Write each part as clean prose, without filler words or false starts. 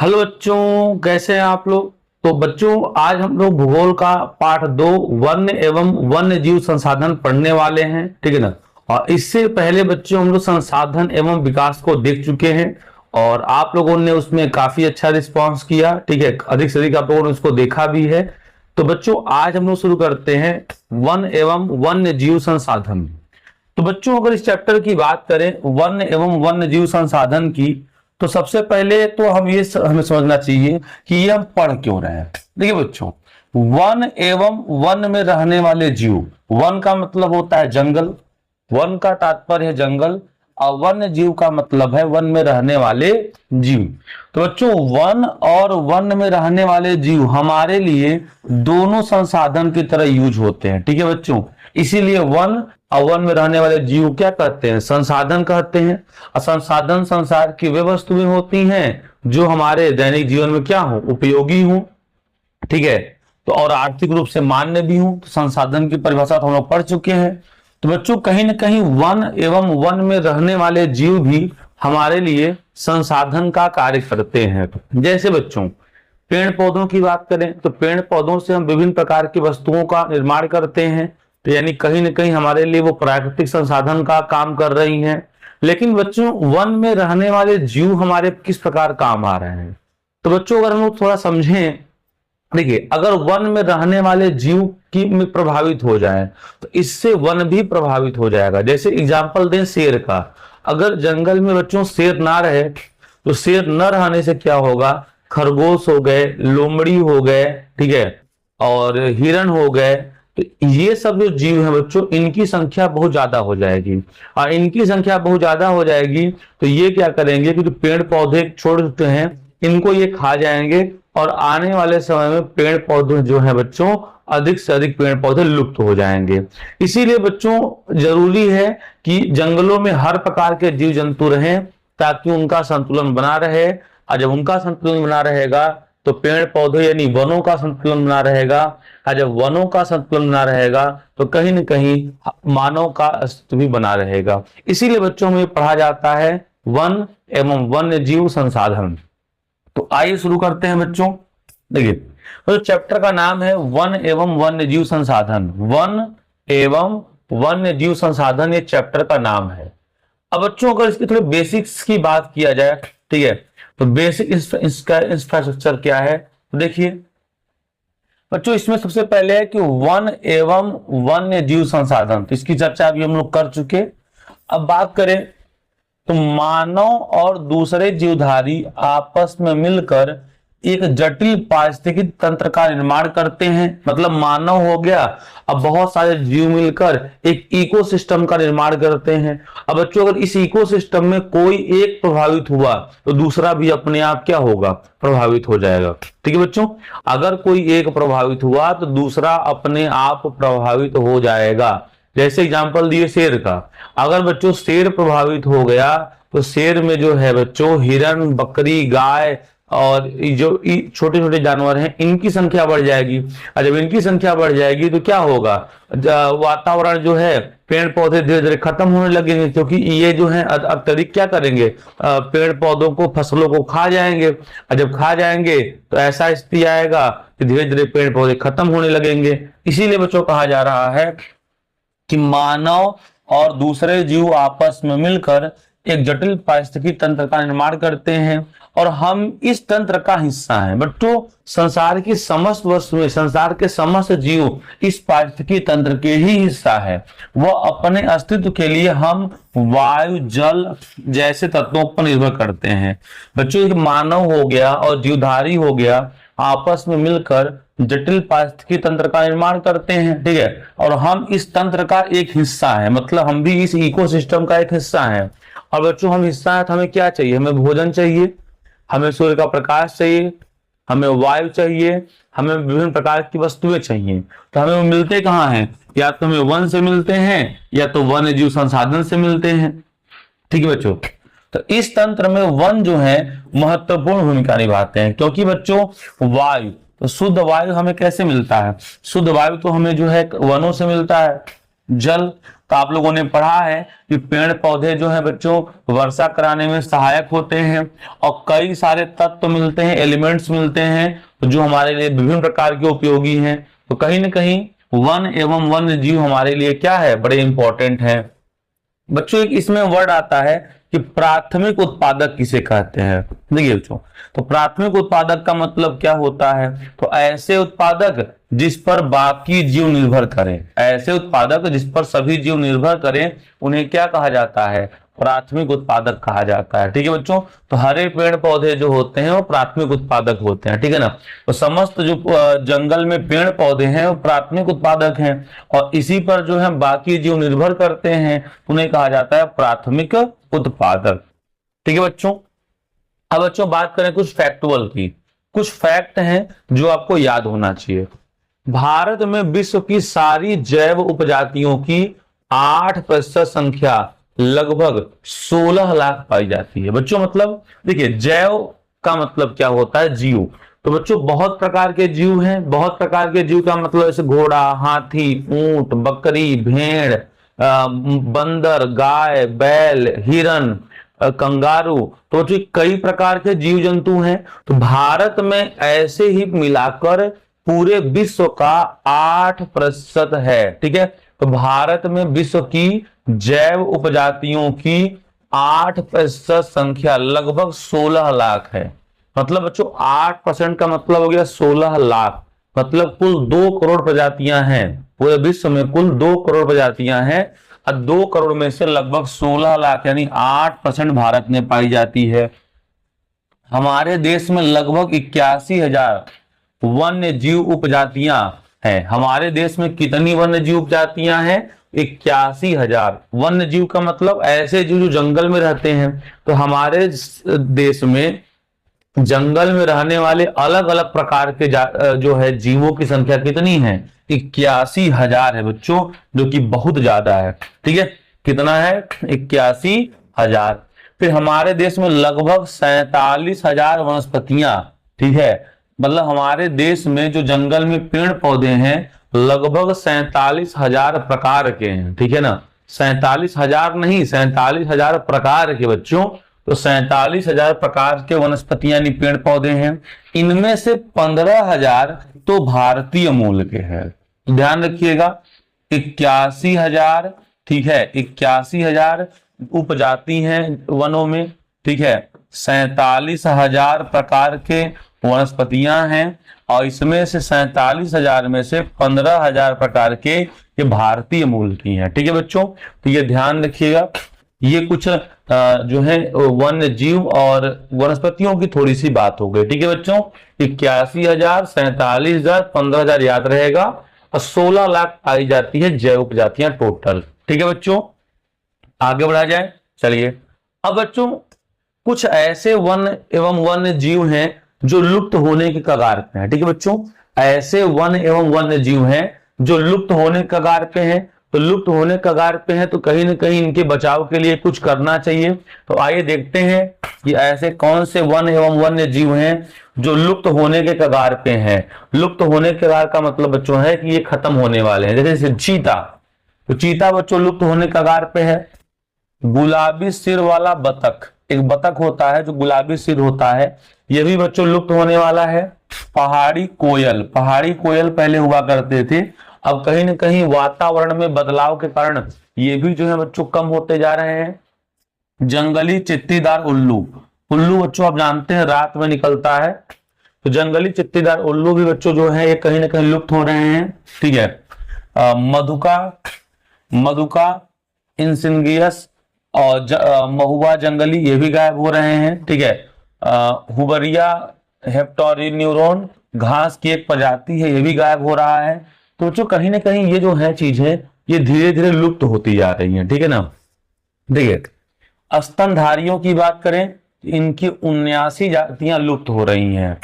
Hello बच्चों, कैसे हैं आप लोग। तो बच्चों, आज हम लोग भूगोल का पाठ 2 वन्य एवं वन्य जीव संसाधन पढ़ने वाले हैं, ठीक है ना। और इससे पहले बच्चों हम लोग संसाधन एवं विकास को देख चुके हैं और आप लोगों ने उसमें काफी अच्छा रिस्पांस किया, ठीक है। अधिक से अधिक आप लोगों ने उसको देखा भी है। तो बच्चों, आज हम लोग शुरू करते हैं वन एवं वन्य जीव संसाधन। तो बच्चों, अगर इस चैप्टर की बात करें वन एवं वन्य जीव संसाधन की, तो सबसे पहले तो हमें समझना चाहिए कि ये हम पढ़ क्यों रहे हैं। देखिए बच्चों, वन एवं वन में रहने वाले जीव, वन का मतलब होता है जंगल, वन का तात्पर्य है जंगल, और वन्य जीव का मतलब है वन में रहने वाले जीव। तो बच्चों, वन और वन में रहने वाले जीव हमारे लिए दोनों संसाधन की तरह यूज होते हैं, ठीक है बच्चों। इसीलिए वन और वन में रहने वाले जीव क्या कहते हैं, संसाधन कहते हैं। और संसाधन संसार की वे वस्तुएं होती हैं जो हमारे दैनिक जीवन में क्या हो, उपयोगी हो, ठीक है। तो और आर्थिक रूप से मान्य भी हो। तो संसाधन की परिभाषा तो हम लोग पढ़ चुके हैं। तो बच्चों, कहीं ना कहीं वन एवं वन में रहने वाले जीव भी हमारे लिए संसाधन का कार्य करते हैं। जैसे बच्चों, पेड़ पौधों की बात करें तो पेड़ पौधों से हम विभिन्न प्रकार की वस्तुओं का निर्माण करते हैं। तो यानी कहीं ना कहीं हमारे लिए वो प्राकृतिक संसाधन का काम कर रही हैं। लेकिन बच्चों, वन में रहने वाले जीव हमारे किस प्रकार काम आ रहे हैं। तो बच्चों, अगर हम लोग थोड़ा समझें, देखिए, अगर वन में रहने वाले जीव की में प्रभावित हो जाए तो इससे वन भी प्रभावित हो जाएगा। जैसे एग्जाम्पल दें शेर का, अगर जंगल में बच्चों शेर ना रहे तो शेर न रहने से क्या होगा, खरगोश हो गए, लोमड़ी हो गए, ठीक है, और हिरण हो गए। तो ये सब जो जीव हैं बच्चों, इनकी संख्या बहुत ज्यादा हो जाएगी। और इनकी संख्या बहुत ज्यादा हो जाएगी तो ये क्या करेंगे कि जो पेड़ पौधे छोड़ते हैं इनको ये खा जाएंगे और आने वाले समय में पेड़ पौधे जो है बच्चों, अधिक से अधिक पेड़ पौधे लुप्त हो जाएंगे। इसीलिए बच्चों, जरूरी है कि जंगलों में हर प्रकार के जीव जंतु रहें ताकि उनका संतुलन बना रहे। और जब उनका संतुलन बना रहेगा तो पेड़ पौधे यानी वनों का संतुलन बना रहेगा। और जब वनों का संतुलन बना रहेगा तो कहीं न कहीं मानव का अस्तित्व भी बना रहेगा। इसीलिए बच्चों में पढ़ा जाता है वन एवं वन्य जीव संसाधन। तो आइए शुरू करते हैं बच्चों। देखिए, तो चैप्टर का नाम है वन एवं वन्य जीव संसाधन। वन एवं वन्य जीव संसाधन ये चैप्टर का नाम है। अब बच्चों, अगर इसके थोड़े बेसिक्स की बात किया जाए, ठीक है, तो बेसिक इसका इंफ्रास्ट्रक्चर क्या है। तो देखिए बच्चों, इसमें सबसे पहले है कि वन एवं वन्य जीव संसाधन, तो इसकी चर्चा अभी हम लोग कर चुके। अब बात करें तो मानव और दूसरे जीवधारी आपस में मिलकर एक जटिल पारिस्थितिकी तंत्र का निर्माण करते हैं। मतलब मानव हो गया, अब बहुत सारे जीव मिलकर एक इकोसिस्टम का निर्माण करते हैं। अब बच्चों, अगर इस इकोसिस्टम में कोई एक प्रभावित हुआ तो दूसरा भी अपने आप क्या होगा, प्रभावित हो जाएगा, ठीक है बच्चों। अगर कोई एक प्रभावित हुआ तो दूसरा अपने आप प्रभावित हो जाएगा। जैसे एग्जांपल दिए शेर का, अगर बच्चों शेर प्रभावित हो गया तो शेर में जो है बच्चों हिरण, बकरी, गाय और जो छोटे छोटे जानवर हैं इनकी संख्या बढ़ जाएगी। और जब इनकी संख्या बढ़ जाएगी तो क्या होगा, वातावरण जो है, पेड़ पौधे धीरे धीरे खत्म होने लगेंगे, क्योंकि ये जो है अत्यधिक क्या करेंगे, पेड़ पौधों को, फसलों को खा जाएंगे। और जब खा जाएंगे तो ऐसा स्थिति आएगा कि धीरे धीरे पेड़ पौधे खत्म होने लगेंगे। इसीलिए बच्चों कहा जा रहा है कि मानव और दूसरे जीव आपस में मिलकर एक जटिल पारिस्थितिकी तंत्र का निर्माण करते हैं और हम इस तंत्र का हिस्सा हैं। बच्चों, संसार की समस्त वस्तुएं, संसार के समस्त जीव इस पारिस्थितिकी तंत्र के ही हिस्सा है। वह अपने अस्तित्व के लिए हम वायु, जल जैसे तत्वों पर निर्भर करते हैं। बच्चों, एक मानव हो गया और जीवधारी हो गया, आपस में मिलकर जटिल पारिस्थितिकी तंत्र का निर्माण करते हैं, ठीक है। और हम इस तंत्र का एक हिस्सा है, मतलब हम भी इस इकोसिस्टम का एक हिस्सा है। और बच्चों, हम हिस्सा है तो हमें क्या चाहिए, हमें भोजन चाहिए, हमें सूर्य का प्रकाश चाहिए, हमें वायु चाहिए, हमें विभिन्न प्रकार की वस्तुएं चाहिए। तो हमें वो मिलते कहाँ हैं, या तो हमें वन से मिलते हैं या तो वन्य जीव संसाधन से मिलते हैं, ठीक है बच्चों। तो इस तंत्र में वन जो है महत्वपूर्ण भूमिका निभाते हैं, क्योंकि बच्चों वायु, तो शुद्ध वायु हमें कैसे मिलता है, शुद्ध वायु तो हमें जो है वनों से मिलता है। जल, तो आप लोगों ने पढ़ा है कि पेड़ पौधे जो है बच्चों वर्षा कराने में सहायक होते हैं और कई सारे तत्व मिलते हैं, एलिमेंट्स मिलते हैं जो हमारे लिए विभिन्न प्रकार के उपयोगी हैं। तो कहीं ना कहीं वन एवं वन्य जीव हमारे लिए क्या है, बड़े इंपॉर्टेंट है। बच्चों एक इसमें वर्ड आता है कि प्राथमिक उत्पादक किसे कहते हैं। देखिए बच्चों, तो प्राथमिक उत्पादक का मतलब क्या होता है, तो ऐसे उत्पादक जिस पर बाकी जीव निर्भर करें, ऐसे उत्पादक जिस पर सभी जीव निर्भर करें, उन्हें क्या कहा जाता है, प्राथमिक उत्पादक कहा जाता है। ठीक है बच्चों, तो हरे पेड़ पौधे जो होते हैं वो प्राथमिक उत्पादक होते हैं। ठीक है ना, तो समस्त जो जंगल में पेड़ पौधे हैं वो प्राथमिक उत्पादक हैं और इसी पर जो है बाकी जीव निर्भर करते हैं, उन्हें कहा जाता है प्राथमिक उत्पादक। ठीक है बच्चों, अब बच्चों बात करें कुछ फैक्टुअल की। कुछ फैक्ट हैं जो आपको याद होना चाहिए। भारत में विश्व की सारी जैव उपजातियों की 8% संख्या लगभग 16 लाख पाई जाती है। बच्चों मतलब देखिए, जैव का मतलब क्या होता है, जीव। तो बच्चों बहुत प्रकार के जीव हैं। बहुत प्रकार के जीव का मतलब जैसे घोड़ा, हाथी, ऊंट, बकरी, भेड़, बंदर, गाय, बैल, हिरन, कंगारू, तो कई प्रकार के जीव जंतु हैं। तो भारत में ऐसे ही मिलाकर पूरे विश्व का 8% है। ठीक है, तो भारत में विश्व की जैव उपजातियों की 8% संख्या लगभग 16 लाख है। मतलब बच्चों 8% का मतलब हो गया 16 लाख, मतलब कुल 2 करोड़ प्रजातियां हैं। पूरे विश्व में कुल 2 करोड़ प्रजातियां हैं और 2 करोड़ में से लगभग 16 लाख यानी 8% भारत में पाई जाती है। हमारे देश में लगभग 81,000 वन्य जीव उपजातियां हैं। हमारे देश में कितनी वन्य जीव उपजातियां हैं, 81,000। वन्य जीव का मतलब ऐसे जीव जो जंगल में रहते हैं। तो हमारे देश में जंगल में रहने वाले अलग अलग प्रकार के जो है जीवों की संख्या कितनी है, 81,000 है बच्चों, जो कि बहुत ज्यादा है। ठीक है, कितना है, 81,000। फिर हमारे देश में लगभग 47,000 वनस्पतियां, ठीक है, मतलब हमारे देश में जो जंगल में पेड़ पौधे हैं लगभग 47,000 प्रकार के हैं। ठीक है ना, 47,000 नहीं, 47,000 प्रकार के बच्चों। तो 47,000 प्रकार के वनस्पतियां यानी पेड़ पौधे हैं। इनमें से 15,000 तो भारतीय मूल के हैं। ध्यान रखिएगा, 81,000, ठीक है, 81,000 उपजाति हैं वनों में। ठीक है, 47,000 प्रकार के वनस्पतियां हैं और इसमें से 47,000 में से 15,000 प्रकार के ये भारतीय मूल की हैं। ठीक है बच्चों, तो ये ध्यान रखिएगा। ये कुछ जो है वन्य जीव और वनस्पतियों की थोड़ी सी बात हो गई। ठीक है बच्चों, 81,000, 47,000, 15,000 याद रहेगा और 16 लाख पाई जाती है जैव उपजातियां टोटल। ठीक है बच्चों, आगे बढ़ा जाए। चलिए, अब बच्चों कुछ ऐसे वन एवं वन्य जीव हैं जो लुप्त होने के कगार पे हैं। ठीक है बच्चों, ऐसे वन एवं वन्य जीव हैं जो लुप्त होने के कगार पे हैं। तो लुप्त होने के कगार पे हैं तो कहीं ना कहीं इनके बचाव के लिए कुछ करना चाहिए। तो आइए देखते हैं कि ऐसे कौन से वन एवं वन्य जीव हैं जो लुप्त होने के कगार पे हैं। लुप्त होने के कगार का मतलब बच्चों है कि ये खत्म होने वाले हैं। जैसे चीता, तो चीता बच्चों लुप्त होने के कगार पे है। गुलाबी सिर वाला बतख, एक बतख होता है जो गुलाबी सिर होता है, यह भी बच्चों लुप्त होने वाला है। पहाड़ी कोयल, पहाड़ी कोयल पहले हुआ करते थे, अब कहीं ना कहीं वातावरण में बदलाव के कारण ये भी जो है बच्चों कम होते जा रहे हैं। जंगली चित्तीदार उल्लू, उल्लू बच्चों आप जानते हैं रात में निकलता है, तो जंगली चित्तीदार उल्लू भी बच्चों जो है ये कहीं ना कहीं लुप्त हो रहे हैं। ठीक है, मधुका, मधुका इंसिंगियस और महुआ जंगली ये भी गायब हो रहे हैं। ठीक है, हुबरिया हेप्टोरिन्यूरोन घास की एक प्रजाति है, ये भी गायब हो रहा है। तो बच्चों कहीं ना कहीं ये जो है चीजें ये धीरे धीरे लुप्त होती जा रही हैं। ठीक है ना, देखिए स्तनधारियों की बात करें, इनकी 79 जातियां लुप्त हो रही हैं।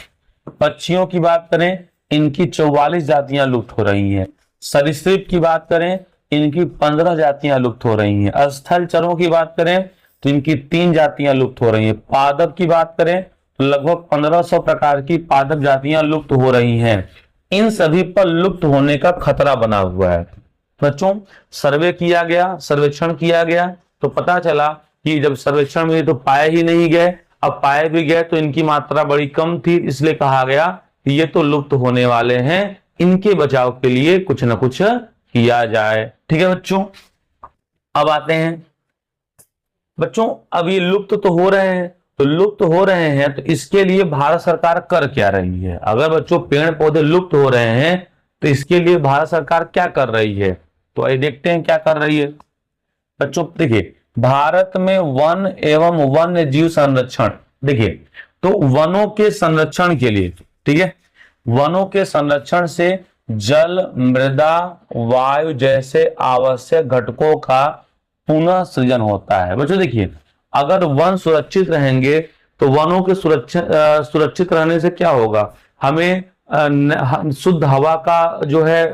पक्षियों की बात करें, इनकी 44 जातियां लुप्त हो रही हैं। सरीसृप की बात करें, इनकी 15 जातियां लुप्त हो रही हैं। स्थलचरों की बात करें तो इनकी 3 जातियां लुप्त हो रही हैं। पादप की बात करें तो लगभग 1500 प्रकार की पादप जातियां लुप्त हो रही हैं। इन सभी पर लुप्त होने का खतरा बना हुआ है। बच्चों सर्वे किया गया, सर्वेक्षण किया गया, तो पता चला कि जब सर्वेक्षण में तो पाए ही नहीं गए, अब पाए भी गए तो इनकी मात्रा बड़ी कम थी, इसलिए कहा गया कि ये तो लुप्त होने वाले हैं, इनके बचाव के लिए कुछ ना कुछ किया जाए। ठीक है बच्चों, अब आते हैं बच्चों, अब ये लुप्त तो हो रहे हैं, तो लुप्त हो रहे हैं तो इसके लिए भारत सरकार कर क्या रही है? अगर बच्चों पेड़ पौधे लुप्त हो रहे हैं तो इसके लिए भारत सरकार क्या कर रही है? तो आइए देखते हैं क्या कर रही है। बच्चों देखिए, भारत में वन एवं वन्य जीव संरक्षण, देखिए तो वनों के संरक्षण के लिए, ठीक है, वनों के संरक्षण से जल, मृदा, वायु जैसे आवश्यक घटकों का पुनः सृजन होता है। बच्चों देखिए, अगर वन सुरक्षित रहेंगे तो वनों के सुरक्षित रहने से क्या होगा, हमें शुद्ध हवा का जो है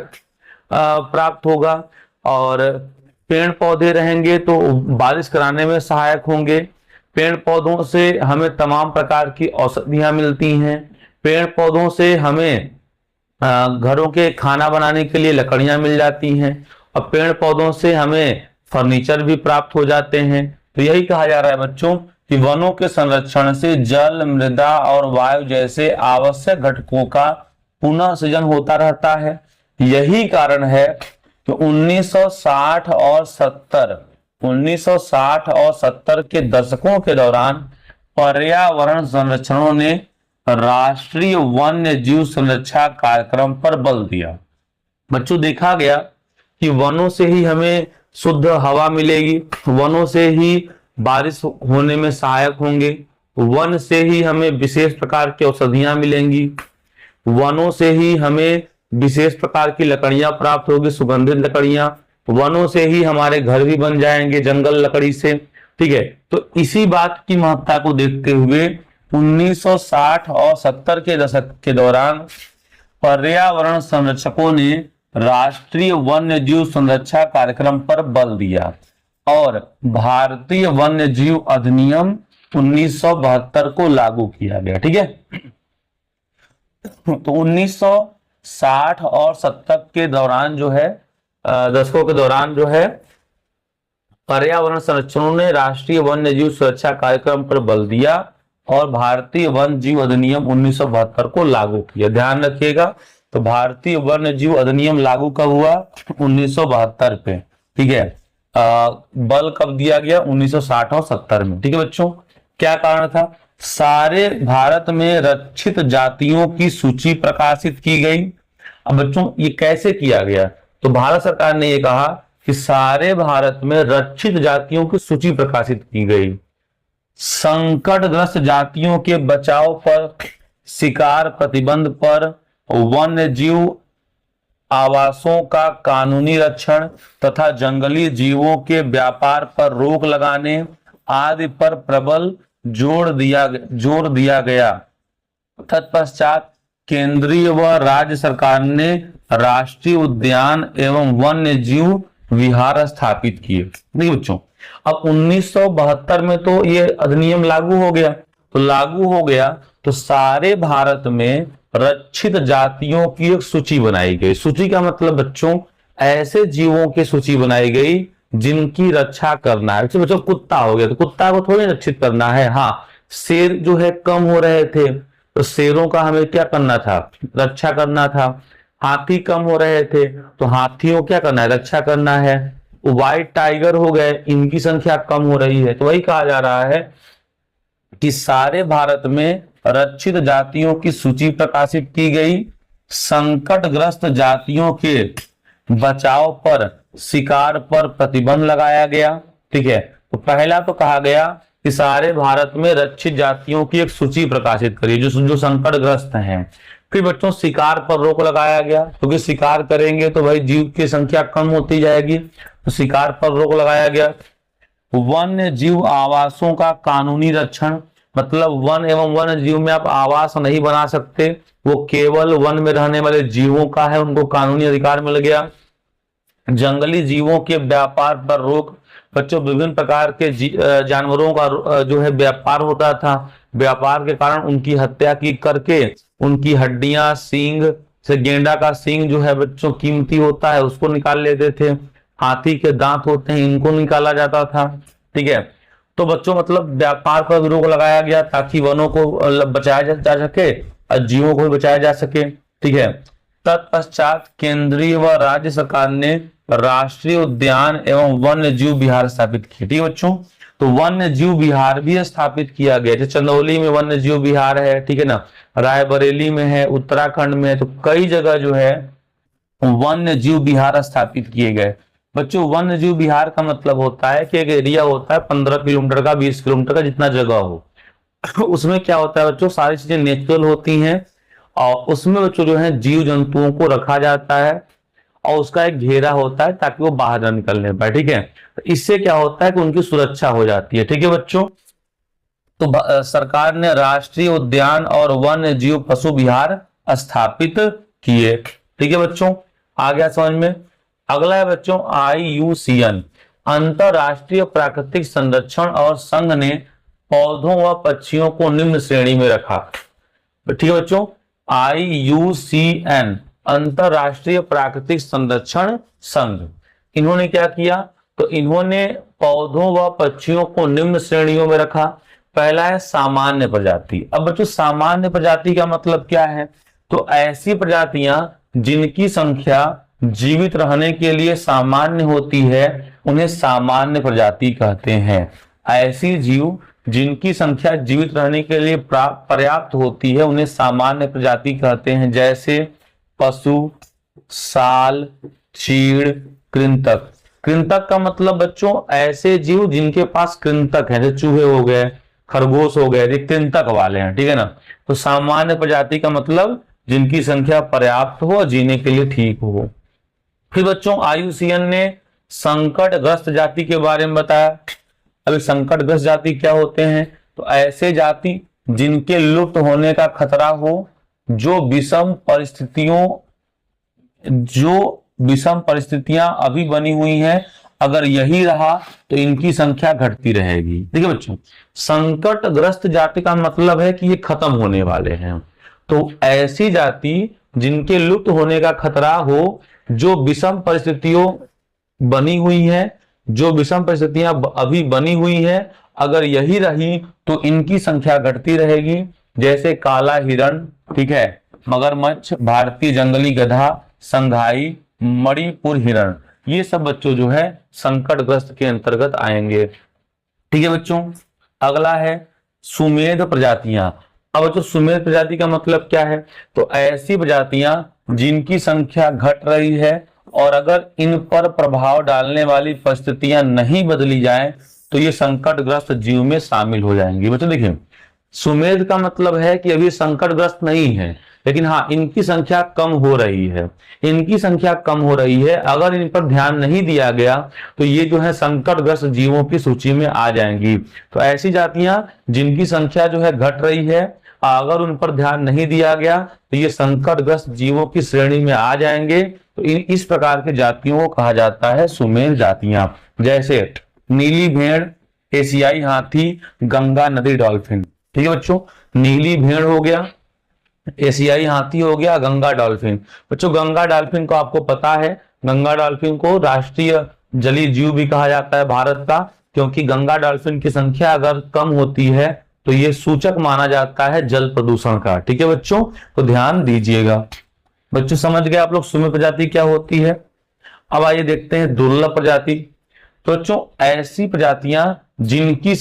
प्राप्त होगा, और पेड़ पौधे रहेंगे तो बारिश कराने में सहायक होंगे। पेड़ पौधों से हमें तमाम प्रकार की औषधियां मिलती हैं। पेड़ पौधों से हमें घरों के खाना बनाने के लिए लकड़ियां मिल जाती हैं, और पेड़ पौधों से हमें फर्नीचर भी प्राप्त हो जाते हैं। तो यही कहा जा रहा है बच्चों कि वनों के संरक्षण से जल, मृदा और वायु जैसे आवश्यक घटकों का पुनः सृजन होता रहता है। यही कारण है कि 1960 और 70 के दशकों के दौरान पर्यावरण संरक्षणों ने राष्ट्रीय वन्य जीव संरक्षा कार्यक्रम पर बल दिया। बच्चों देखा गया कि वनों से ही हमें शुद्ध हवा मिलेगी, वनों से ही बारिश होने में सहायक होंगे, वन से ही हमें विशेष प्रकार की औषधियां मिलेंगी, वनों से ही हमें विशेष प्रकार की लकड़ियां प्राप्त होगी, सुगंधित लकड़ियां, वनों से ही हमारे घर भी बन जाएंगे जंगल लकड़ी से। ठीक है, तो इसी बात की महत्ता को देखते हुए 1960 और 70 के दशक के दौरान पर्यावरण संरक्षकों ने राष्ट्रीय वन्य जीव संरक्षा कार्यक्रम पर बल दिया और भारतीय वन्य जीव अधिनियम 1972 को लागू किया गया। ठीक है, तो 1960 और 70 के दौरान जो है, दशकों के दौरान जो है, पर्यावरण संरक्षकों ने राष्ट्रीय वन्य जीव सुरक्षा कार्यक्रम पर बल दिया और भारतीय वन्य जीव अधिनियम 1972 को लागू किया। ध्यान रखिएगा, तो भारतीय वन्य जीव अधिनियम लागू कब हुआ? 1972 पे। ठीक है, बल कब दिया गया? 1960 और 70 में। ठीक है बच्चों, क्या कारण था? सारे भारत में रक्षित जातियों की सूची प्रकाशित की गई। अब बच्चों ये कैसे किया गया? तो भारत सरकार ने ये कहा कि सारे भारत में रक्षित जातियों की सूची प्रकाशित की गई, संकटग्रस्त जातियों के बचाव पर, शिकार प्रतिबंध पर, वन्य जीव आवासों का कानूनी रक्षण तथा जंगली जीवों के व्यापार पर रोक लगाने आदि पर प्रबल जोर दिया गया। तत्पश्चात केंद्रीय व राज्य सरकार ने राष्ट्रीय उद्यान एवं वन्य जीव विहार स्थापित किए। नहीं बच्चों, अब 1972 में तो ये अधिनियम लागू हो गया, तो लागू हो गया तो सारे भारत में रक्षित जातियों की एक सूची बनाई गई। सूची का मतलब बच्चों ऐसे जीवों की सूची बनाई गई जिनकी रक्षा करना है। बच्चों कुत्ता हो गया तो कुत्ता को थोड़ी रक्षित करना है, हाँ शेर जो है कम हो रहे थे तो शेरों का हमें क्या करना था? रक्षा करना था। हाथी कम हो रहे थे तो हाथियों क्या करना है? रक्षा करना है। व्हाइट टाइगर हो गए, इनकी संख्या कम हो रही है, तो वही कहा जा रहा है कि सारे भारत में रक्षित जातियों की सूची प्रकाशित की गई, संकटग्रस्त जातियों के बचाव पर, शिकार पर प्रतिबंध लगाया गया। ठीक है, तो पहला तो कहा गया कि सारे भारत में रक्षित जातियों की एक सूची प्रकाशित करी जो संकटग्रस्त हैं। फिर बच्चों शिकार पर रोक लगाया गया, क्योंकि शिकार करेंगे तो भाई जीव की संख्या कम होती जाएगी, तो शिकार पर रोक लगाया गया। वन्य जीव आवासों का कानूनी रक्षण, मतलब वन एवं वन्य जीव में आप आवास नहीं बना सकते, वो केवल वन में रहने वाले जीवों का है, उनको कानूनी अधिकार मिल गया। जंगली जीवों के व्यापार पर रोक, बच्चों विभिन्न प्रकार के जानवरों का जो है व्यापार होता था, व्यापार के कारण उनकी हत्या की करके उनकी हड्डियां, सींग जैसे गेंडा का सींग जो है बच्चों कीमती होता है, उसको निकाल लेते थे। हाथी के दांत होते हैं, इनको निकाला जाता था। ठीक है, तो बच्चों मतलब व्यापार पर रोक लगाया गया ताकि वनों को बचाया जा सके और जीवों को भी बचाया जा सके। ठीक है, तत्पश्चात केंद्रीय व राज्य सरकार ने राष्ट्रीय उद्यान एवं वन्य जीव विहार स्थापित किए। ठीक है बच्चों, तो वन्य जीव विहार भी स्थापित किया गया। जैसे चंदौली में वन्य जीव विहार है, ठीक है ना, रायबरेली में है, उत्तराखंड में है, तो कई जगह जो है वन्य जीव विहार स्थापित किए गए। बच्चों वन्य जीव विहार का मतलब होता है कि एक एरिया होता है 15 किलोमीटर का, 20 किलोमीटर का, जितना जगह हो उसमें क्या होता है बच्चों, सारी चीजें नेचुरल होती हैं और उसमें बच्चों जो है जीव जंतुओं को रखा जाता है और उसका एक घेरा होता है ताकि वो बाहर न निकलने पाए। ठीक है, तो इससे क्या होता है कि उनकी सुरक्षा हो जाती है। ठीक है बच्चों, तो सरकार ने राष्ट्रीय उद्यान और वन्य जीव पशु विहार स्थापित किए। ठीक है बच्चों, आ गया समझ में। अगला है बच्चों IUCN, अंतरराष्ट्रीय प्राकृतिक संरक्षण और संघ ने पौधों व पक्षियों को निम्न श्रेणी में रखा। ठीक है बच्चों, IUCN अंतरराष्ट्रीय प्राकृतिक संरक्षण संघ, इन्होंने क्या किया, तो इन्होंने पौधों व पक्षियों को निम्न श्रेणियों में रखा। पहला है सामान्य प्रजाति। अब बच्चों सामान्य प्रजाति का मतलब क्या है, तो ऐसी प्रजातियां जिनकी संख्या जीवित रहने के लिए सामान्य होती है उन्हें सामान्य प्रजाति कहते हैं। ऐसी जीव जिनकी संख्या जीवित रहने के लिए पर्याप्त होती है उन्हें सामान्य प्रजाति कहते हैं। जैसे पशु, साल, चीड़, कृंतक। कृंतक का मतलब बच्चों ऐसे जीव जिनके पास कृंतक है, जैसे चूहे हो गए, खरगोश हो गए, ये कृंतक वाले हैं। ठीक है ना, तो सामान्य प्रजाति का मतलब जिनकी संख्या पर्याप्त हो और जीने के लिए ठीक हो। फिर बच्चों IUCN ने संकटग्रस्त जाति के बारे में बताया। अभी संकटग्रस्त जाति क्या होते हैं, तो ऐसे जाति जिनके लुप्त होने का खतरा हो, जो विषम परिस्थितियां अभी बनी हुई हैं, अगर यही रहा तो इनकी संख्या घटती रहेगी। ठीक है बच्चों, संकटग्रस्त जाति का मतलब है कि ये खत्म होने वाले हैं। तो ऐसी जाति जिनके लुप्त होने का खतरा हो, जो विषम परिस्थितियों बनी हुई है, जो विषम परिस्थितियां अभी बनी हुई है, अगर यही रही तो इनकी संख्या घटती रहेगी। जैसे काला हिरण, ठीक है, मगरमच्छ, भारतीय जंगली गधा, संघाई, मणिपुर हिरण, ये सब बच्चों जो है संकटग्रस्त के अंतर्गत आएंगे। ठीक है बच्चों, अगला है सुमेध प्रजातियां। अब बच्चों सुमेध प्रजाति का मतलब क्या है, तो ऐसी प्रजातियां जिनकी संख्या घट रही है और अगर इन पर प्रभाव डालने वाली परिस्थितियां नहीं बदली जाए तो ये संकटग्रस्त जीव में शामिल हो जाएंगी। बच्चों देखिए, सुमेध का मतलब है कि अभी संकटग्रस्त नहीं है, लेकिन हाँ इनकी संख्या कम हो रही है। इनकी संख्या कम हो रही है, अगर इन पर ध्यान नहीं दिया गया तो ये जो है संकटग्रस्त जीवों की सूची में आ जाएंगी। तो ऐसी जातियां जिनकी संख्या जो है घट रही है, अगर उन पर ध्यान नहीं दिया गया तो ये संकटग्रस्त जीवों की श्रेणी में आ जाएंगे। तो इस प्रकार के जातियों को कहा जाता है सुमेध जातियां। जैसे नीली भेड़, एशियाई हाथी, गंगा नदी डॉल्फिन। ठीक है बच्चों, नीली भेड़ हो गया, एशियाई हाथी हो गया, गंगा डॉल्फिन। बच्चों गंगा डॉल्फिन को आपको पता है, गंगा डॉल्फिन को राष्ट्रीय जलीय जीव भी कहा जाता है भारत का, क्योंकि गंगा डॉल्फिन की संख्या अगर कम होती है तो ये सूचक माना जाता है जल प्रदूषण का। ठीक है बच्चों, तो ध्यान दीजिएगा। बच्चों समझ गए आप लोग सुमेध प्रजाति क्या होती है। अब आइए देखते हैं दुर्लभ प्रजाति। तो बच्चों ऐसी प्रजातियां जिनकी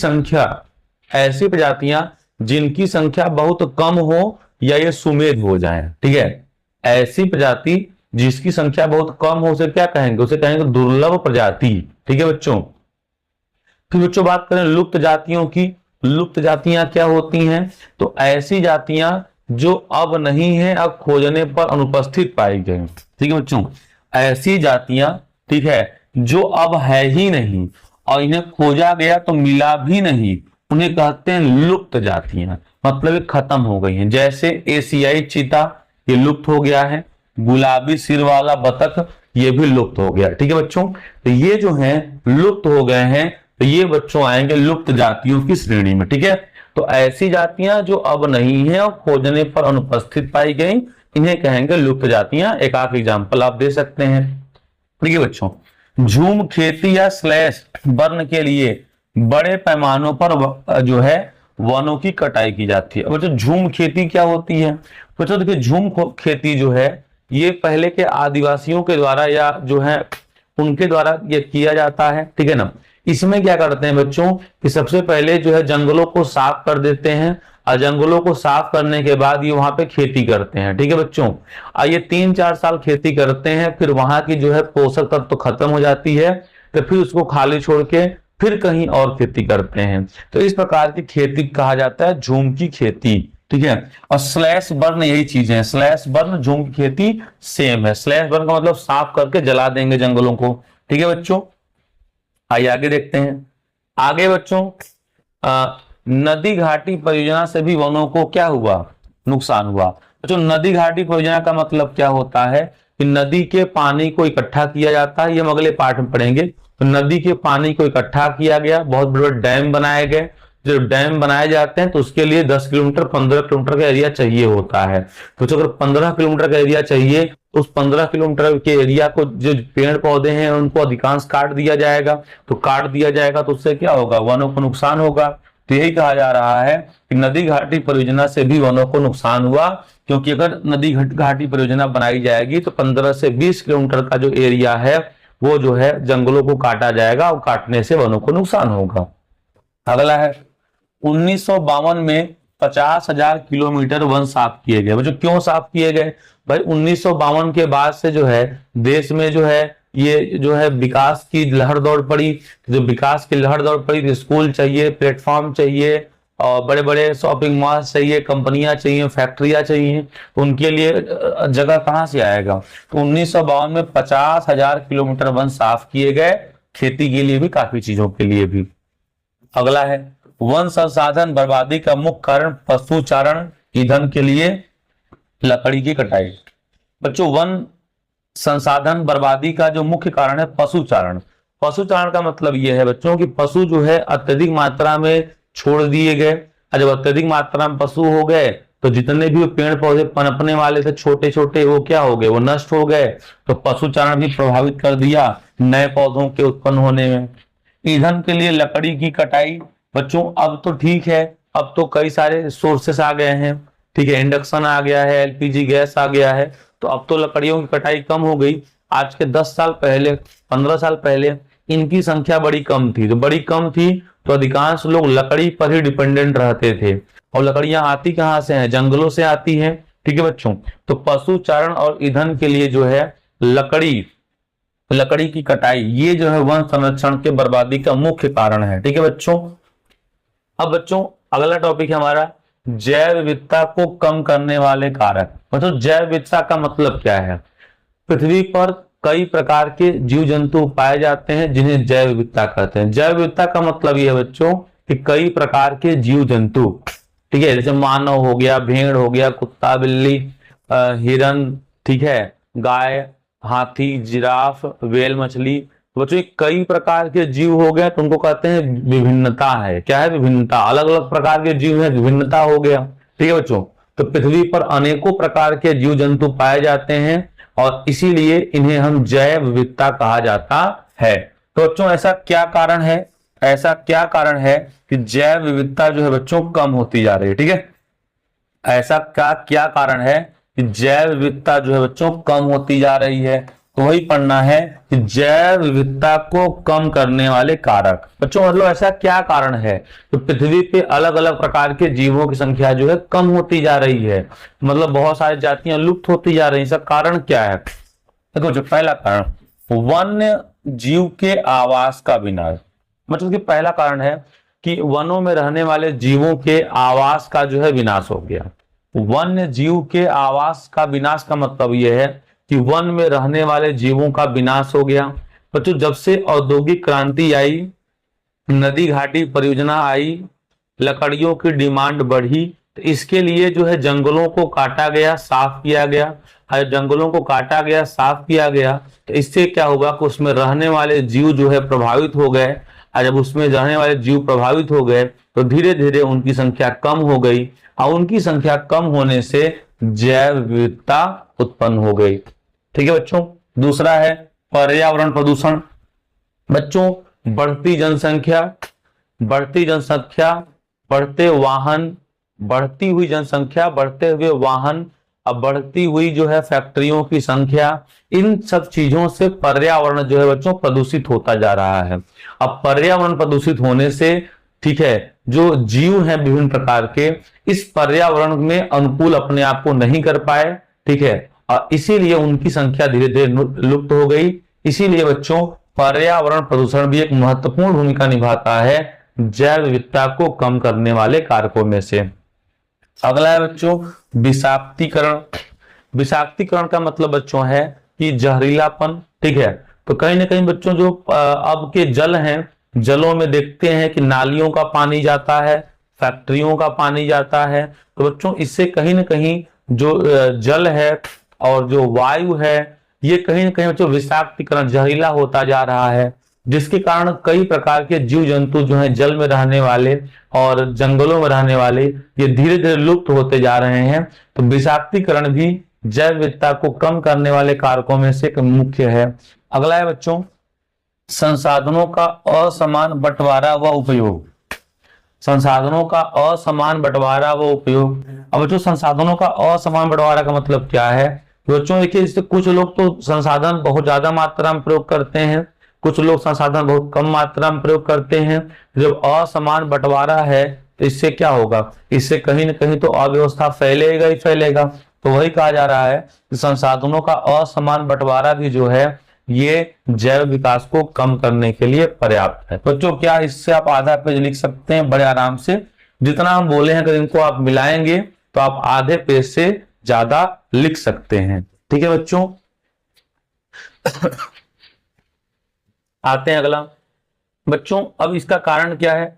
संख्या बहुत कम हो या ये सुमेध हो जाए। ठीक है, ऐसी प्रजाति जिसकी संख्या बहुत कम हो उसे क्या कहेंगे, उसे कहेंगे दुर्लभ प्रजाति। ठीक है बच्चों, फिर बच्चों बात करें लुप्त जातियों की। लुप्त जातियां क्या होती हैं, तो ऐसी जातियां जो अब नहीं है, अब खोजने पर अनुपस्थित पाई गई। ठीक है बच्चों, ऐसी जातियां, ठीक है, जो अब है ही नहीं और इन्हें खोजा गया तो मिला भी नहीं, उन्हें कहते हैं लुप्त जातियां, मतलब खत्म हो गई हैं। जैसे एशियाई चीता, ये लुप्त हो गया है। गुलाबी सिर वाला बतख, ये भी लुप्त हो गया। ठीक है बच्चों, तो ये जो है लुप्त हो गए हैं, तो ये बच्चों आएंगे लुप्त जातियों की श्रेणी में। ठीक है, तो ऐसी जातियां जो अब नहीं है और खोजने पर अनुपस्थित पाई गई, इन्हें कहेंगे लुप्त जातियां। एक आख एग्जाम्पल आप दे सकते हैं। देखिए बच्चों, झूम खेती या स्लैश बर्न के लिए बड़े पैमानों पर जो है वनों की कटाई की जाती है। बच्चों झूम खेती क्या होती है? बच्चों देखिए, झूम खेती जो है ये पहले के आदिवासियों के द्वारा या जो है उनके द्वारा ये किया जाता है, ठीक है ना। इसमें क्या करते हैं बच्चों कि सबसे पहले जो है जंगलों को साफ कर देते हैं, और जंगलों को साफ करने के बाद ये वहां पे खेती करते हैं, ठीक है बच्चों। और ये 3-4 साल खेती करते हैं, फिर वहां की जो है पोषक तत्व तो खत्म हो जाती है, तो फिर उसको खाली छोड़ के फिर कहीं और खेती करते हैं। तो इस प्रकार की खेती कहा जाता है झूम की खेती, ठीक है। और स्लैश बर्न यही चीजें हैं, स्लैश बर्न झूम की खेती सेम है। स्लैश बर्न का मतलब साफ करके जला देंगे जंगलों को, ठीक है बच्चों। आइए आगे देखते हैं। आगे बच्चों, नदी घाटी परियोजना से भी वनों को क्या हुआ? नुकसान हुआ। बच्चों नदी घाटी परियोजना का मतलब क्या होता है कि नदी के पानी को इकट्ठा किया जाता है, ये हम अगले पार्ट में पढ़ेंगे। तो नदी के पानी को इकट्ठा किया गया, बहुत बड़े बड़े डैम बनाए गए। जो डैम बनाए जाते हैं तो उसके लिए 10 किलोमीटर 15 किलोमीटर का एरिया चाहिए होता है। तो अगर 15 किलोमीटर का एरिया चाहिए, उस 15 किलोमीटर के एरिया को जो पेड़ पौधे हैं उनको अधिकांश काट दिया जाएगा। तो काट दिया जाएगा तो उससे क्या होगा? वनों को नुकसान होगा। तो यही कहा जा रहा है कि नदी घाटी परियोजना से भी वनों को नुकसान हुआ, क्योंकि अगर नदी घाटी परियोजना बनाई जाएगी तो 15 से 20 किलोमीटर का जो एरिया है वो जो है जंगलों को काटा जाएगा, और काटने से वनों को नुकसान होगा। अगला है 1952 में 50,000 किलोमीटर वन साफ किए गए। बच्चों क्यों साफ किए गए? भाई 1952 के बाद से जो है देश में जो है ये जो है विकास की लहर दौड़ पड़ी। जो विकास की लहर दौड़ पड़ी तो स्कूल चाहिए, प्लेटफॉर्म चाहिए, और बड़े बड़े शॉपिंग मॉल चाहिए, कंपनियां चाहिए, फैक्ट्रियां चाहिए। तो उनके लिए जगह कहां से आएगा? तो 1952 में 50,000 किलोमीटर वन साफ किए गए, खेती के लिए भी, काफी चीजों के लिए भी। अगला है वन संसाधन बर्बादी का मुख्य कारण पशुचारण, ईंधन के लिए लकड़ी की कटाई। बच्चों वन संसाधन बर्बादी का जो मुख्य कारण है पशुचारण। पशुचारण का मतलब यह है बच्चों कि पशु जो है अत्यधिक मात्रा में छोड़ दिए गए, और जब अत्यधिक मात्रा में पशु हो गए तो जितने भी पेड़ पौधे पनपने वाले थे छोटे छोटे, वो क्या हो गए? वो नष्ट हो गए। तो पशुचारण भी प्रभावित कर दिया नए पौधों के उत्पन्न होने में। ईंधन के लिए लकड़ी की कटाई। बच्चों अब तो ठीक है, अब तो कई सारे सोर्सेस आ गए हैं, ठीक है, इंडक्शन आ गया है, एलपीजी गैस आ गया है, तो अब तो लकड़ियों की कटाई कम हो गई। आज के 10 साल पहले, 15 साल पहले इनकी संख्या बड़ी कम थी। तो बड़ी कम थी तो अधिकांश लोग लकड़ी पर ही डिपेंडेंट रहते थे, और लकड़ियां आती कहां से हैं? जंगलों से आती हैं, ठीक है बच्चों। तो पशुचारण और ईंधन के लिए जो है लकड़ी की कटाई, ये जो है वन संरक्षण के बर्बादी का मुख्य कारण है, ठीक है बच्चों। अब बच्चों अगला टॉपिक है हमारा जैव विविधता को कम करने वाले कारक। मतलब जैव विविधता का मतलब क्या है? पृथ्वी पर कई प्रकार के जीव जंतु पाए जाते हैं जिन्हें जैव विविधता कहते हैं। जैव विविधता का मतलब यह है बच्चों कि कई प्रकार के जीव जंतु, ठीक है, जैसे मानव हो गया, भेड़ हो गया, कुत्ता बिल्ली, हिरन, ठीक है, गाय, हाथी, जिराफ, व्हेल मछली। बच्चों कई प्रकार के जीव हो गए तो उनको कहते हैं विभिन्नता है। क्या है? विभिन्नता। अलग अलग प्रकार के जीव है, विभिन्नता हो गया, ठीक है बच्चों। तो पृथ्वी पर अनेकों प्रकार के जीव जंतु पाए जाते हैं और इसीलिए इन्हें हम जैव विविधता कहा जाता है। तो बच्चों ऐसा क्या कारण है? ऐसा क्या कारण है कि जैव विविधता जो है बच्चों कम होती जा रही है? ठीक है, ऐसा क्या कारण है कि जैव विविधता जो है बच्चों कम होती जा रही है? तो वही पढ़ना है कि जैव विविधता को कम करने वाले कारक। बच्चों मतलब ऐसा क्या कारण है तो पृथ्वी पे अलग अलग प्रकार के जीवों की संख्या जो है कम होती जा रही है, मतलब बहुत सारी जातियां लुप्त होती जा रही है। इसका कारण क्या है? देखो जो पहला कारण वन्य जीव के आवास का विनाश। मतलब कि पहला कारण है कि वनों में रहने वाले जीवों के आवास का जो है विनाश हो गया। वन्य जीव के आवास का विनाश का मतलब यह है कि वन में रहने वाले जीवों का विनाश हो गया। बच्चों जब से औद्योगिक क्रांति आई, नदी घाटी परियोजना आई, लकड़ियों की डिमांड बढ़ी, तो इसके लिए जो है जंगलों को काटा गया, साफ किया गया। और जंगलों को काटा गया, साफ किया गया, तो इससे क्या होगा कि उसमें रहने वाले जीव जो है प्रभावित हो गए। और जब उसमें रहने वाले जीव प्रभावित हो गए तो धीरे धीरे उनकी संख्या कम हो गई, और उनकी संख्या कम होने से जैव विविधता उत्पन्न हो गई। ठीक है बच्चों। दूसरा है पर्यावरण प्रदूषण। बच्चों बढ़ती जनसंख्या, बढ़ते वाहन, बढ़ती हुई जनसंख्या, बढ़ते हुए वाहन, अब बढ़ती हुई जो है फैक्ट्रियों की संख्या, इन सब चीजों से पर्यावरण जो है बच्चों प्रदूषित होता जा रहा है। अब पर्यावरण प्रदूषित होने से, ठीक है, जो जीव हैं विभिन्न प्रकार के इस पर्यावरण में अनुकूल अपने आप को नहीं कर पाए। ठीक है, और इसीलिए उनकी संख्या धीरे धीरे लुप्त हो गई। इसीलिए बच्चों पर्यावरण प्रदूषण भी एक महत्वपूर्ण भूमिका निभाता है जैव विविधता को कम करने वाले कारकों में से। अगला है बच्चों विषाक्तीकरण। विषाक्तीकरण का मतलब बच्चों है कि जहरीलापन। ठीक है, तो कहीं ना कहीं बच्चों जो अब के जल हैं, जलों में देखते हैं कि नालियों का पानी जाता है, फैक्ट्रियों का पानी जाता है, तो बच्चों इससे कहीं ना कहीं जो जल है और जो वायु है ये कहीं ना कहीं बच्चों विषाक्तीकरण, जहरीला होता जा रहा है, जिसके कारण कई प्रकार के जीव जंतु जो हैं जल में रहने वाले और जंगलों में रहने वाले ये धीरे धीरे लुप्त होते जा रहे हैं। तो विषाक्तीकरण भी जैव विविधता को कम करने वाले कारकों में से एक मुख्य है। अगला है बच्चों संसाधनों का असमान बंटवारा व उपयोग। संसाधनों का असमान बंटवारा व उपयोग। अब बच्चों संसाधनों का असमान बंटवारा का मतलब क्या है? बच्चों देखिए, इससे कुछ लोग तो संसाधन बहुत ज्यादा मात्रा में प्रयोग करते हैं, कुछ लोग संसाधन बहुत कम मात्रा में प्रयोग करते हैं। जब असमान बंटवारा है तो इससे क्या होगा? इससे कहीं ना कहीं तो अव्यवस्था फैलेगा ही फैलेगा। तो वही कहा जा रहा है कि संसाधनों का असमान बंटवारा भी जो है ये जैव विकास को कम करने के लिए पर्याप्त है। बच्चों क्या इससे आप आधा पेज लिख सकते हैं बड़े आराम से। जितना हम बोले हैं अगर इनको आप मिलाएंगे तो आप आधे पेज से ज्यादा लिख सकते हैं। ठीक है बच्चों। आते हैं अगला। बच्चों अब इसका कारण क्या है?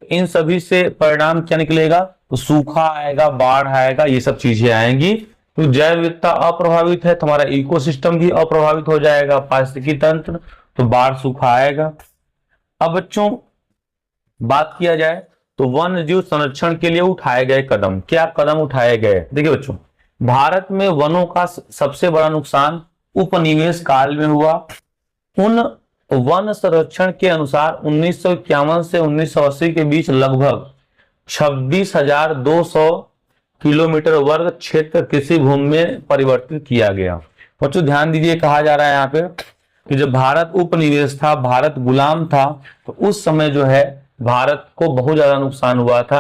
इन सभी से परिणाम क्या निकलेगा? तो सूखा आएगा, बाढ़ आएगा, ये सब चीजें आएंगी। तो जैव विविधता अप्रभावित है, तुम्हारा इकोसिस्टम भी अप्रभावित हो जाएगा, पारिस्थितिकी तंत्र, तो बाढ़ सूखा आएगा। अब बच्चों बात किया जाए तो वन्य जीव संरक्षण के लिए उठाए गए कदम, क्या कदम उठाए गए? देखिए बच्चों, भारत में वनों का सबसे बड़ा नुकसान उपनिवेश काल में हुआ। उन वन संरक्षण के अनुसार 1951 से 1980 के बीच लगभग 26,200 किलोमीटर वर्ग क्षेत्र कृषि भूमि में परिवर्तित किया गया। बच्चों ध्यान दीजिए, कहा जा रहा है यहाँ पे कि जब भारत उपनिवेश था, भारत गुलाम था, तो उस समय जो है भारत को बहुत ज्यादा नुकसान हुआ था।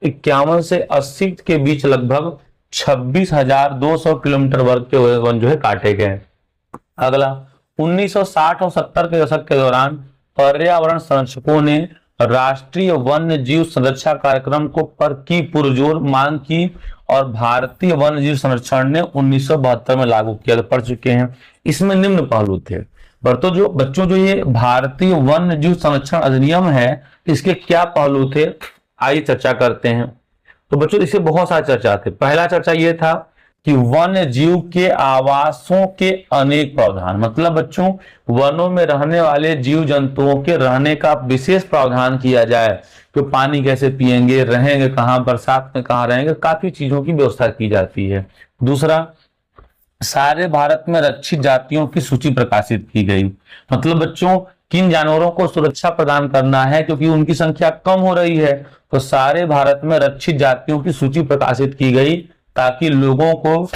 51 से 80 के बीच लगभग 26,200 किलोमीटर वर्ग के वन जो है काटे गए। अगला 1960 और 70 के दशक के दौरान पर्यावरण संरक्षकों ने राष्ट्रीय वन्य जीव संरक्षा कार्यक्रम को की पुरजोर मांग की और भारतीय वन्य जीव संरक्षण ने 1972 में लागू किया। तो पढ़ चुके हैं। इसमें निम्न पहलू थे। तो जो बच्चों जो ये भारतीय वन्य जीव संरक्षण अधिनियम है इसके क्या पहलू थे आइए चर्चा करते हैं। तो बच्चों इससे बहुत सारी चर्चा थे। पहला चर्चा ये था कि वन्य जीव के आवासों के अनेक प्रावधान, मतलब बच्चों वनों में रहने वाले जीव जंतुओं के रहने का विशेष प्रावधान किया जाए। तो पानी कैसे पिएंगे, रहेंगे कहाँ, बरसात में कहाँ रहेंगे, काफी चीजों की व्यवस्था की जाती है। दूसरा, सारे भारत में रक्षित जातियों की सूची प्रकाशित की गई। मतलब बच्चों किन जानवरों को सुरक्षा प्रदान करना है क्योंकि उनकी संख्या कम हो रही है, तो सारे भारत में रक्षित जातियों की सूची प्रकाशित की गई ताकि लोगों को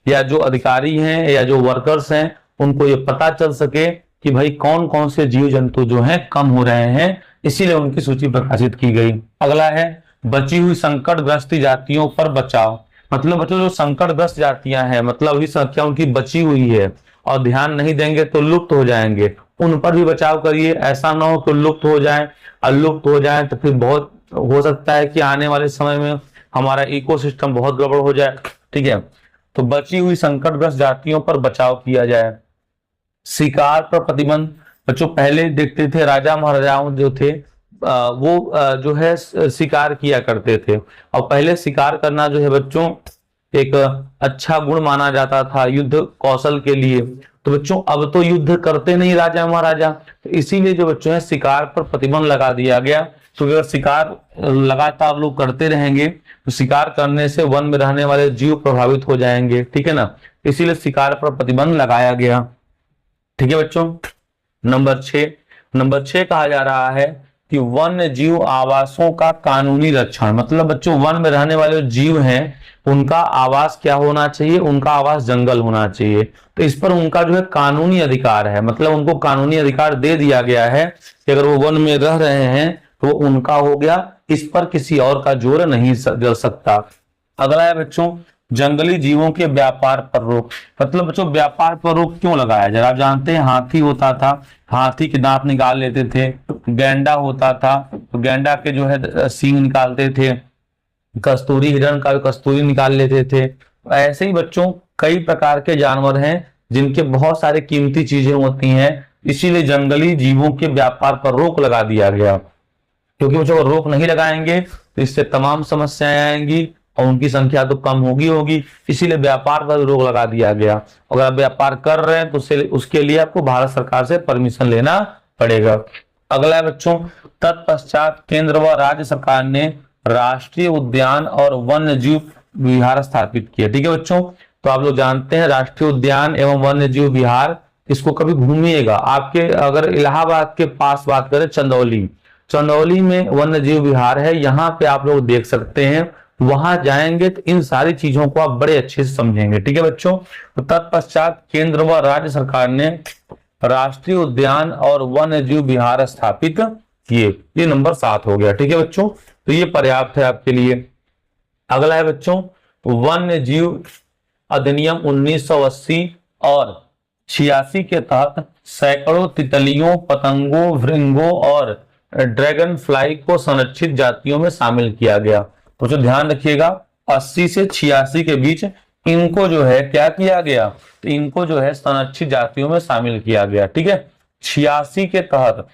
या जो अधिकारी हैं या जो वर्कर्स हैं उनको ये पता चल सके कि भाई कौन कौन से जीव जंतु जो हैं कम हो रहे हैं, इसीलिए उनकी सूची प्रकाशित की गई। अगला है बची हुई संकटग्रस्त जातियों पर बचाव। मतलब बच्चों जो संकटग्रस्त जातियां हैं, मतलब अभी संख्या उनकी बची हुई है और ध्यान नहीं देंगे तो लुप्त हो जाएंगे, उन पर भी बचाव करिए। ऐसा ना हो कि लुप्त हो जाए, और लुप्त हो जाए तो फिर बहुत हो सकता है कि आने वाले समय में हमारा इकोसिस्टम बहुत गड़बड़ हो जाए। ठीक है, तो बची हुई संकटग्रस्त जातियों पर बचाव किया जाए। शिकार पर प्रतिबंध। बच्चों पहले देखते थे राजा महाराजाओं जो थे वो जो है शिकार किया करते थे, और पहले शिकार करना जो है बच्चों एक अच्छा गुण माना जाता था युद्ध कौशल के लिए। तो बच्चों अब तो युद्ध करते नहीं राजा महाराजा, तो इसीलिए जो बच्चों है शिकार पर प्रतिबंध लगा दिया गया। तो अगर शिकार लगातार लोग करते रहेंगे तो शिकार करने से वन में रहने वाले जीव प्रभावित हो जाएंगे, ठीक है ना, इसीलिए शिकार पर प्रतिबंध लगाया गया। ठीक है बच्चों। नंबर 6 कहा जा रहा है कि वन्य जीव आवासों का कानूनी रक्षण, मतलब बच्चों वन में रहने वाले जो जीव हैं उनका आवास क्या होना चाहिए, उनका आवास जंगल होना चाहिए। तो इस पर उनका जो है कानूनी अधिकार है, मतलब उनको कानूनी अधिकार दे दिया गया है कि अगर वो वन में रह रहे हैं तो वो उनका हो गया, इस पर किसी और का जोर नहीं चल सकता। अगला है बच्चों जंगली जीवों के व्यापार पर रोक, मतलब बच्चों व्यापार पर रोक क्यों लगाया जाए। आप जानते हैं हाथी होता था, हाथी के दांत निकाल लेते थे, गैंडा होता था तो गैंडा के जो है सींग निकालते थे, कस्तूरी हिरण का कस्तूरी निकाल लेते थे। ऐसे ही बच्चों कई प्रकार के जानवर हैं जिनके बहुत सारे कीमती चीजें होती हैं, इसीलिए जंगली जीवों के व्यापार पर रोक लगा दिया गया, क्योंकि बच्चों अगर रोक नहीं लगाएंगे तो इससे तमाम समस्याएं आएंगी और उनकी संख्या तो कम होगी, इसीलिए व्यापार पर रोक लगा दिया गया। अगर आप व्यापार कर रहे हैं तो उसके लिए आपको भारत सरकार से परमिशन लेना पड़ेगा। अगला है बच्चों तत्पश्चात केंद्र व राज्य सरकार ने राष्ट्रीय उद्यान और वन्य जीव विहार स्थापित किया। ठीक है बच्चों, तो आप लोग जानते हैं राष्ट्रीय उद्यान एवं वन्य जीव विहार, इसको कभी घूमिएगा आपके, अगर इलाहाबाद के पास बात करें चंदौली में वन्य जीव विहार है, यहाँ पे आप लोग देख सकते हैं, वहां जाएंगे तो इन सारी चीजों को आप बड़े अच्छे से समझेंगे। ठीक है बच्चों, तो तत्पश्चात केंद्र व राज्य सरकार ने राष्ट्रीय उद्यान और वन्य जीव विहार स्थापित किए। ये नंबर 7 हो गया। ठीक है बच्चों, तो ये पर्याप्त है आपके लिए। अगला है बच्चों वन्य जीव अधिनियम 1980 और 86 के तहत सैकड़ों तितलियों, पतंगों, भृंगों और ड्रैगन फ्लाई को संरक्षित जातियों में शामिल किया गया। तो जो ध्यान रखिएगा 80 से 86 के बीच इनको जो है क्या किया गया, तो इनको जो है संरक्षित जातियों में शामिल किया गया। ठीक है, 86 के तहत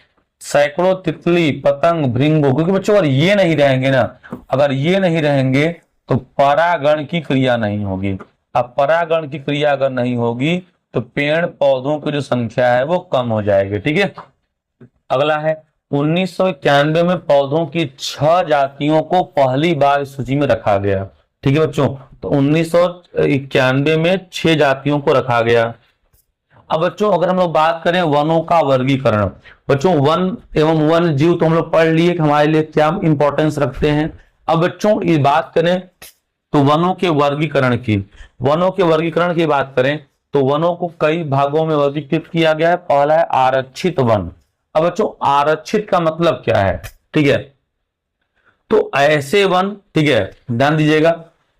सैकड़ों तितली, पतंग, भृंगों, क्योंकि बच्चों अगर ये नहीं रहेंगे ना, अगर ये नहीं रहेंगे तो परागण की क्रिया नहीं होगी। अब परागण की क्रिया अगर नहीं होगी तो पेड़ पौधों की जो संख्या है वो कम हो जाएगी। ठीक है, अगला है 1991 में पौधों की 6 जातियों को पहली बार इस सूची में रखा गया। ठीक है बच्चों, तो 1991 में 6 जातियों को रखा गया। अब बच्चों अगर हम लोग बात करें वनों का वर्गीकरण, बच्चों वन एवं वन जीव तो हम लोग पढ़ लिए कि हमारे लिए क्या इंपॉर्टेंस रखते हैं। अब बच्चों ये बात करें तो वनों के वर्गीकरण की बात करें तो वनों को कई भागों में वर्गीकृत किया गया है। पहला है आरक्षित वन। अब बच्चों आरक्षित का मतलब क्या है, ठीक है, तो ऐसे वन, ठीक है ध्यान दीजिएगा,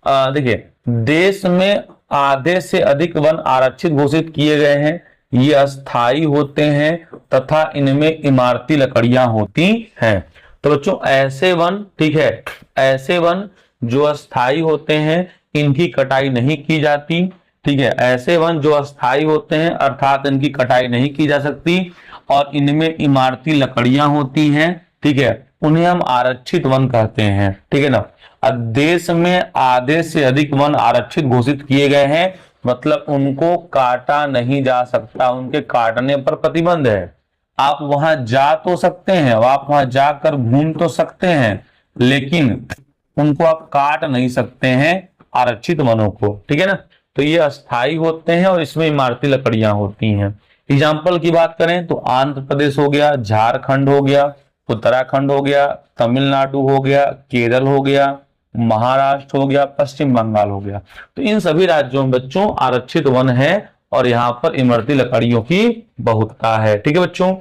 देखिए देश में आधे से अधिक वन आरक्षित घोषित किए गए हैं, ये अस्थाई होते हैं तथा इनमें इमारती लकड़ियां होती हैं। तो बच्चों ऐसे वन, ठीक है, ऐसे वन जो अस्थाई होते हैं इनकी कटाई नहीं की जाती। ठीक है, ऐसे वन जो अस्थाई होते हैं अर्थात इनकी कटाई नहीं की जा सकती और इनमें इमारती लकड़ियां होती हैं, ठीक है, उन्हें हम आरक्षित वन कहते हैं। ठीक है ना, देश में आधे से अधिक वन आरक्षित घोषित किए गए हैं, मतलब उनको काटा नहीं जा सकता, उनके काटने पर प्रतिबंध है। आप वहां जा तो सकते हैं, आप वहां जाकर घूम तो सकते हैं, लेकिन उनको आप काट नहीं सकते हैं आरक्षित वनों को। ठीक है ना, तो ये अस्थाई होते हैं और इसमें इमारती लकड़ियां होती हैं। एग्जाम्पल की बात करें तो आंध्र प्रदेश हो गया, झारखंड हो गया, उत्तराखंड हो गया, तमिलनाडु हो गया, केरल हो गया, महाराष्ट्र हो गया, पश्चिम बंगाल हो गया। तो इन सभी राज्यों में बच्चों आरक्षित वन है और यहाँ पर इमरती लकड़ियों की बहुतता है। ठीक है बच्चों,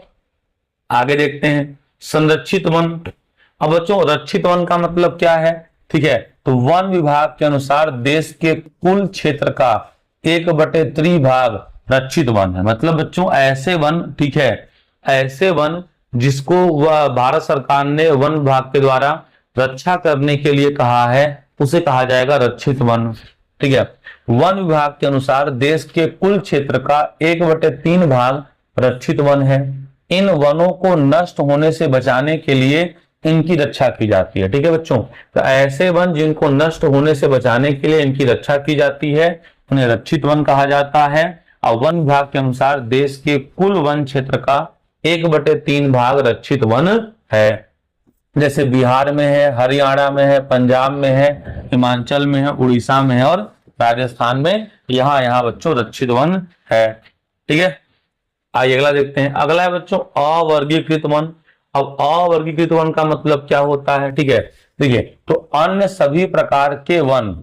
आगे देखते हैं संरक्षित वन। अब बच्चों रक्षित वन का मतलब क्या है, ठीक है, तो वन विभाग के अनुसार देश के कुल क्षेत्र का 1/3 भाग रक्षित वन है। मतलब बच्चों ऐसे वन, ठीक है, ऐसे वन जिसको भारत सरकार ने वन विभाग के द्वारा रक्षा करने के लिए कहा है उसे कहा जाएगा रक्षित वन। ठीक है, वन विभाग के अनुसार देश के कुल क्षेत्र का 1/3 भाग रक्षित वन है। इन वनों को नष्ट होने से बचाने के लिए इनकी रक्षा की जाती है। ठीक है बच्चों, तो ऐसे वन जिनको नष्ट होने से बचाने के लिए इनकी रक्षा की जाती है उन्हें रक्षित वन कहा जाता है। और वन विभाग के अनुसार देश के कुल वन क्षेत्र का 1/3 भाग रक्षित वन है। जैसे बिहार में है, हरियाणा में है, पंजाब में है, हिमाचल में है, उड़ीसा में है और राजस्थान में यहाँ यहाँ बच्चों रक्षित वन है। ठीक है, आइए अगला देखते हैं। अगला है बच्चों अवर्गीकृत वन। अब अवर्गीकृत वन का मतलब क्या होता है? ठीक है, देखिए, तो अन्य सभी प्रकार के वन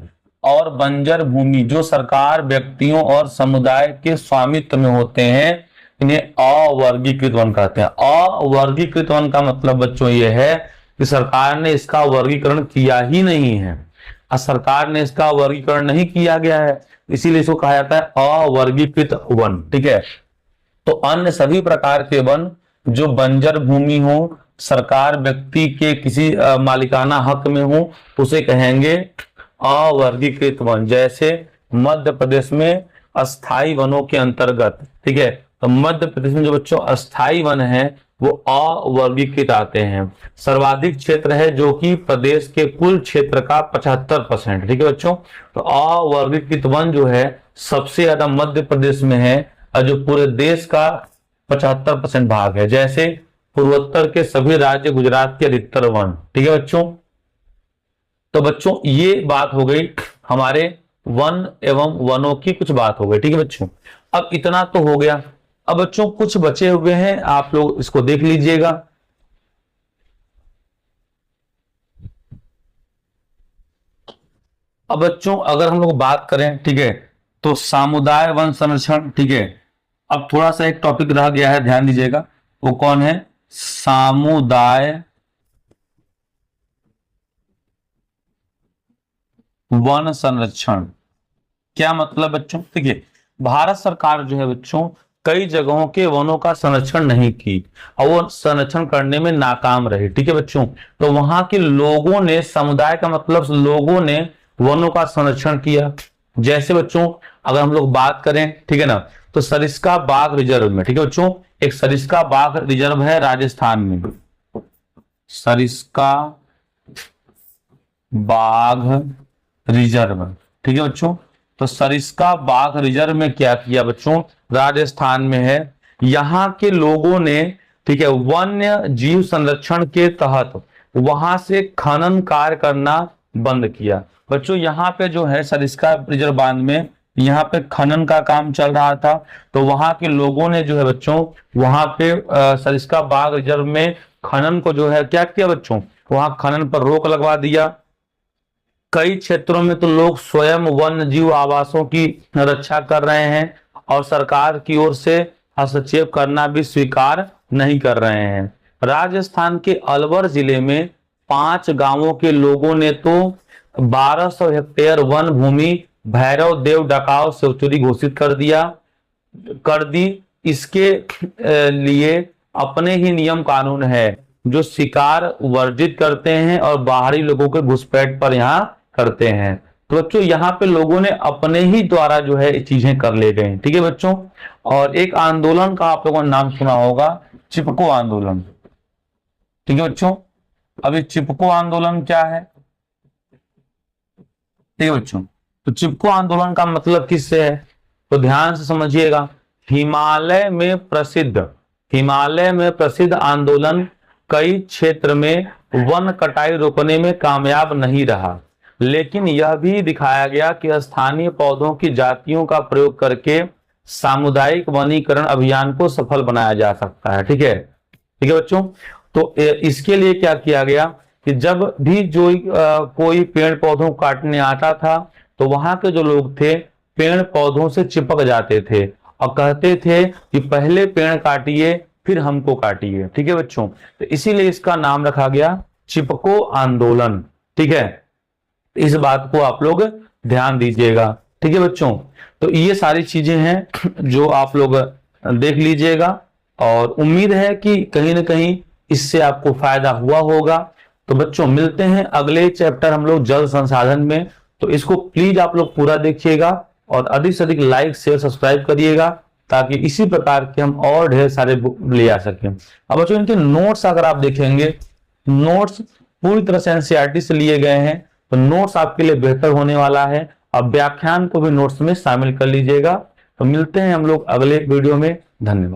और बंजर भूमि जो सरकार, व्यक्तियों और समुदाय के स्वामित्व में होते हैं, इन्हें अवर्गीकृत वन कहते हैं। अवर्गीकृत वन का मतलब बच्चों ये है कि सरकार ने इसका वर्गीकरण किया ही नहीं है, सरकार ने इसका वर्गीकरण नहीं किया गया है, इसीलिए इसको कहा जाता है अवर्गीकृत वन। ठीक है, तो अन्य सभी प्रकार के वन जो बंजर भूमि हो, सरकार व्यक्ति के किसी मालिकाना हक में हो, उसे कहेंगे अवर्गीकृत वन। जैसे मध्य प्रदेश में अस्थाई वनों के अंतर्गत, ठीक है, तो मध्य प्रदेश में जो बच्चों अस्थाई वन है वो अवर्गीकृत आते हैं। सर्वाधिक क्षेत्र है जो कि प्रदेश के कुल क्षेत्र का 75%। ठीक है बच्चों, तो अवर्गीकृत वन जो है सबसे ज्यादा मध्य प्रदेश में है और जो पूरे देश का 75% भाग है। जैसे पूर्वोत्तर के सभी राज्य, गुजरात के अधिकतर वन। ठीक है बच्चों, तो बच्चों ये बात हो गई हमारे वन एवं वनों की कुछ बात हो गई। ठीक है बच्चों, अब इतना तो हो गया। अब बच्चों कुछ बचे हुए हैं, आप लोग इसको देख लीजिएगा। अब बच्चों अगर हम लोग बात करें, ठीक है, तो सामुदाय वन संरक्षण। ठीक है, अब थोड़ा सा एक टॉपिक रह गया है, ध्यान दीजिएगा, वो कौन है? सामुदाय वन संरक्षण। क्या मतलब बच्चों? देखिए, भारत सरकार जो है बच्चों कई जगहों के वनों का संरक्षण नहीं की और वो संरक्षण करने में नाकाम रही। ठीक है बच्चों, तो वहां के लोगों ने, समुदाय का मतलब लोगों ने वनों का संरक्षण किया। जैसे बच्चों अगर हम लोग बात करें, ठीक है ना, तो सरिस्का बाघ रिजर्व में, ठीक है बच्चों, एक सरिस्का बाघ रिजर्व है राजस्थान में, सरिस्का बाघ रिजर्व। ठीक है बच्चों, तो सरिस्का बाघ रिजर्व में क्या किया बच्चों? राजस्थान में है। यहाँ के लोगों ने, ठीक है, वन्य जीव संरक्षण के तहत वहां से खनन कार्य करना बंद किया। बच्चों यहाँ पे जो है सरिस्का रिजर्व बांध में, यहाँ पे खनन का काम चल रहा था, तो वहां के लोगों ने जो है बच्चों वहां पे सरिस्का बाघ रिजर्व में खनन को जो है क्या किया बच्चों? वहां खनन पर रोक लगवा दिया। कई क्षेत्रों में तो लोग स्वयं वन्य जीव आवासों की रक्षा कर रहे हैं और सरकार की ओर से हस्तक्षेप करना भी स्वीकार नहीं कर रहे हैं। राजस्थान के अलवर जिले में 5 गांवों के लोगों ने तो 1200 हेक्टेयर वन भूमि भैरव देव डकाव सेंचुरी घोषित कर दी। इसके लिए अपने ही नियम कानून है जो शिकार वर्जित करते हैं और बाहरी लोगों के घुसपैठ पर यहाँ करते हैं। तो बच्चों यहाँ पे लोगों ने अपने ही द्वारा जो है चीजें कर ले गए। ठीक है बच्चों, और एक आंदोलन का आप लोगों ने नाम सुना होगा, चिपको आंदोलन। ठीक है बच्चों, अभी चिपको आंदोलन क्या है? ठीक है बच्चों, तो चिपको आंदोलन का मतलब किससे है? तो ध्यान से समझिएगा। हिमालय में प्रसिद्ध आंदोलन कई क्षेत्र में वन कटाई रोकने में कामयाब नहीं रहा, लेकिन यह भी दिखाया गया कि स्थानीय पौधों की जातियों का प्रयोग करके सामुदायिक वनीकरण अभियान को सफल बनाया जा सकता है। ठीक है बच्चों, तो इसके लिए क्या किया गया कि जब भी जो कोई पेड़ पौधों काटने आता था तो वहां के जो लोग थे पेड़ पौधों से चिपक जाते थे और कहते थे कि पहले पेड़ काटिए फिर हमको काटिए। ठीक है बच्चों, तो इसीलिए इसका नाम रखा गया चिपको आंदोलन। ठीक है, इस बात को आप लोग ध्यान दीजिएगा। ठीक है बच्चों, तो ये सारी चीजें हैं जो आप लोग देख लीजिएगा और उम्मीद है कि कहीं ना कहीं इससे आपको फायदा हुआ होगा। तो बच्चों मिलते हैं अगले चैप्टर हम लोग जल संसाधन में, तो इसको प्लीज आप लोग पूरा देखिएगा और अधिक से अधिक लाइक शेयर सब्सक्राइब करिएगा ताकि इसी प्रकार के हम और ढेर सारे बुक ले आ सकें। अब बच्चों इनके नोट्स अगर आप देखेंगे, नोट्स पूरी तरह से एनसीईआरटी से लिए गए हैं, तो नोट्स आपके लिए बेहतर होने वाला है। अब व्याख्यान को भी नोट्स में शामिल कर लीजिएगा। तो मिलते हैं हम लोग अगले वीडियो में। धन्यवाद।